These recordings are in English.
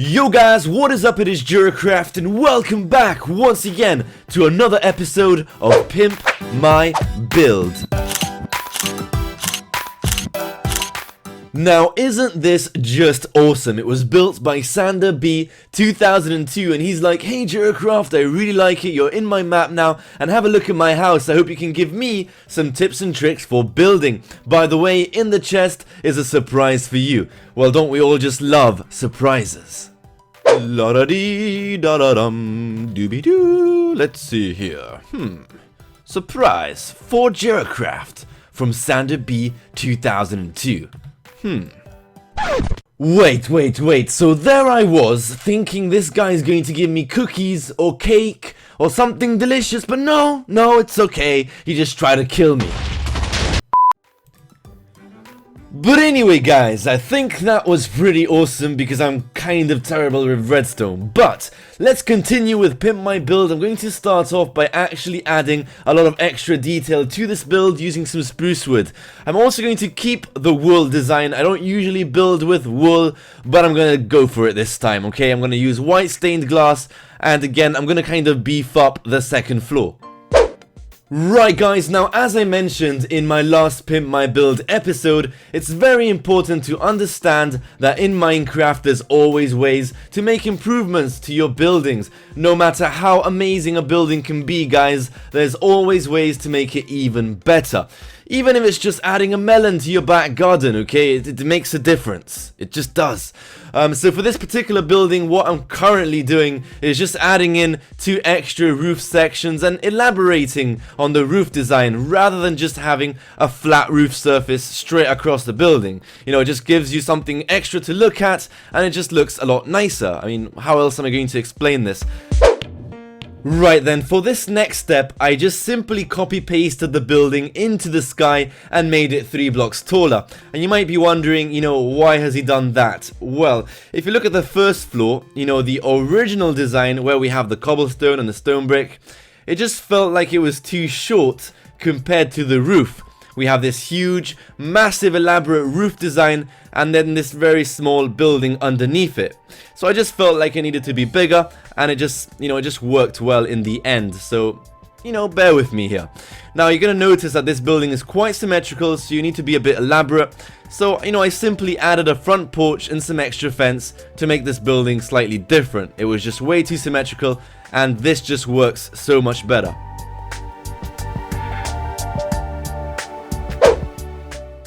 Yo guys, what is up? It is Jeracraft and welcome back once again to another episode of Pimp My Build. Now, isn't this just awesome? It was built by Sander B 2002 and he's like, hey Jeracraft, I really like it, you're in my map now and have a look at my house. I hope you can give me some tips and tricks for building. By the way, in the chest is a surprise for you. Well, don't we all just love surprises? La da dee da da dum dooby doo. Let's see here. Surprise for Jeracraft from Sander B 2002. Wait, so there I was, thinking this guy's going to give me cookies or cake or something delicious, but no, it's okay, he just tried to kill me. But anyway guys, I think that was pretty awesome because I'm kind of terrible with redstone. But let's continue with Pimp My Build. I'm going to start off by actually adding a lot of extra detail to this build using some spruce wood. I'm also going to keep the wool design. I don't usually build with wool, but I'm going to go for it this time, okay? I'm going to use white stained glass, and again, I'm going to kind of beef up the second floor. Right guys, now as I mentioned in my last Pimp My Build episode, it's very important to understand that in Minecraft there's always ways to make improvements to your buildings. No matter how amazing a building can be guys, there's always ways to make it even better. Even if it's just adding a melon to your back garden, okay, it makes a difference. It just does. So for this particular building, what I'm currently doing is just adding in 2 extra roof sections and elaborating on the roof design rather than just having a flat roof surface straight across the building. You know, it just gives you something extra to look at and it just looks a lot nicer. I mean, how else am I going to explain this? Right then, for this next step, I just simply copy-pasted the building into the sky and made it 3 blocks taller. And you might be wondering, you know, why has he done that? Well, if you look at the first floor, you know, the original design where we have the cobblestone and the stone brick, it just felt like it was too short compared to the roof. We have this huge, massive, elaborate roof design and then this very small building underneath it. So I just felt like it needed to be bigger and it just, you know, it just worked well in the end. So, you know, bear with me here. Now you're going to notice that this building is quite symmetrical, so you need to be a bit elaborate. So, you know, I simply added a front porch and some extra fence to make this building slightly different. It was just way too symmetrical and this just works so much better.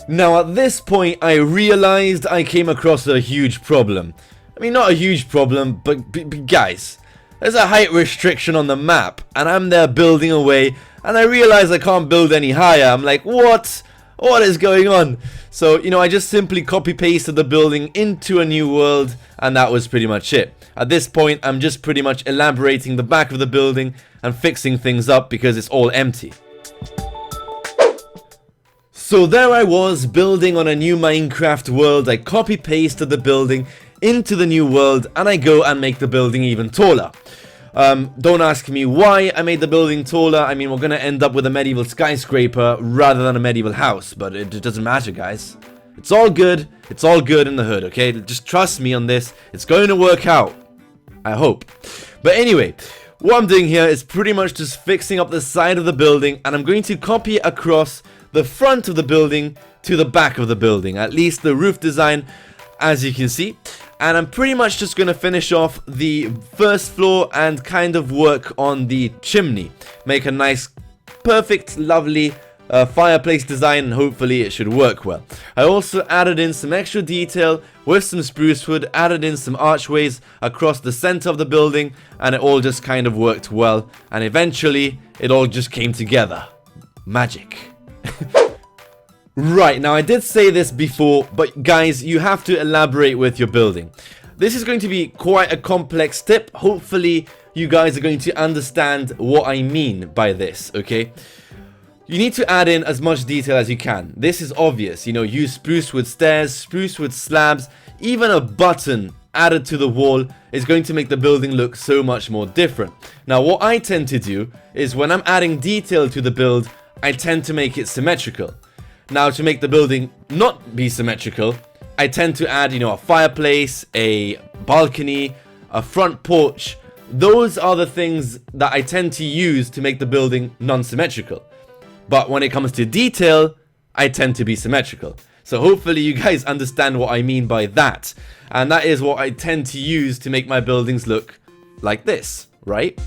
Now at this point I realized I came across a huge problem. I mean, not a huge problem, but guys, there's a height restriction on the map and I'm there building away and I realize I can't build any higher. I'm like, what is going on? So, you know, I just simply copy pasted the building into a new world and that was pretty much it. At this point I'm just pretty much elaborating the back of the building and fixing things up because it's all empty. So there I was building on a new Minecraft world. I copy pasted the building into the new world and I go and make the building even taller. Don't ask me why I made the building taller. I mean, we're gonna end up with a medieval skyscraper rather than a medieval house, but it doesn't matter guys. It's all good in the hood, okay? Just trust me on this, it's going to work out, I hope. But anyway, what I'm doing here is pretty much just fixing up the side of the building and I'm going to copy it across the front of the building to the back of the building, at least the roof design, as you can see. And I'm pretty much just going to finish off the first floor and kind of work on the chimney. Make a nice, perfect, lovely fireplace design and hopefully it should work well. I also added in some extra detail with some spruce wood, added in some archways across the center of the building and it all just kind of worked well. And eventually it all just came together. Magic. Right, now I did say this before, but guys, you have to elaborate with your building. This is going to be quite a complex tip. Hopefully, you guys are going to understand what I mean by this, okay? You need to add in as much detail as you can. This is obvious, you know, use spruce wood stairs, spruce wood slabs, even a button added to the wall is going to make the building look so much more different. Now, what I tend to do is when I'm adding detail to the build, I tend to make it symmetrical. Now, to make the building not be symmetrical, I tend to add, a fireplace, a balcony, a front porch. Those are the things that I tend to use to make the building non-symmetrical. But when it comes to detail, I tend to be symmetrical. So hopefully you guys understand what I mean by that. And that is what I tend to use to make my buildings look like this, right?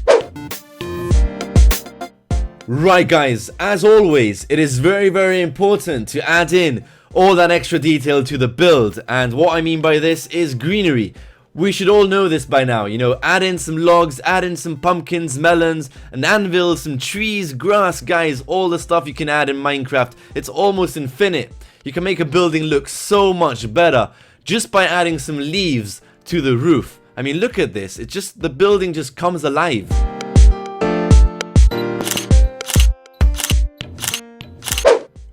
Right guys, as always, it is very, very important to add in all that extra detail to the build. And what I mean by this is greenery. We should all know this by now, add in some logs, add in some pumpkins, melons, an anvil, some trees, grass, guys, all the stuff you can add in Minecraft. It's almost infinite. You can make a building look so much better just by adding some leaves to the roof. I mean, look at this. The building just comes alive.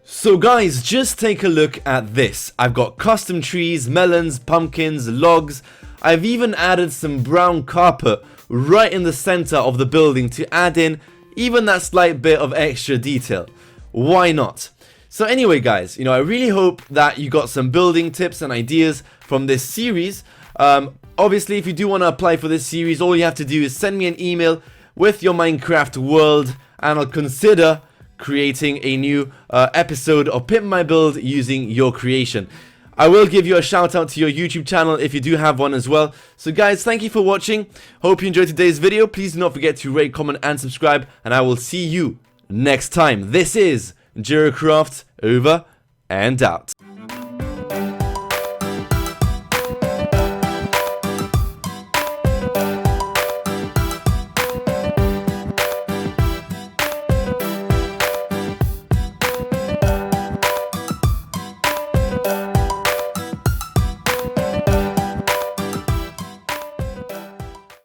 So guys, just take a look at this. I've got custom trees, melons, pumpkins, logs. I've even added some brown carpet right in the center of the building to add in even that slight bit of extra detail. Why not? So anyway guys, I really hope that you got some building tips and ideas from this series. Obviously, if you do want to apply for this series, all you have to do is send me an email with your Minecraft world and I'll consider creating a new episode of Pimp My Build using your creation. I will give you a shout out to your YouTube channel if you do have one as well. So guys, thank you for watching. Hope you enjoyed today's video. Please do not forget to rate, comment and subscribe, and I will see you next time. This is Jeracraft, over and out.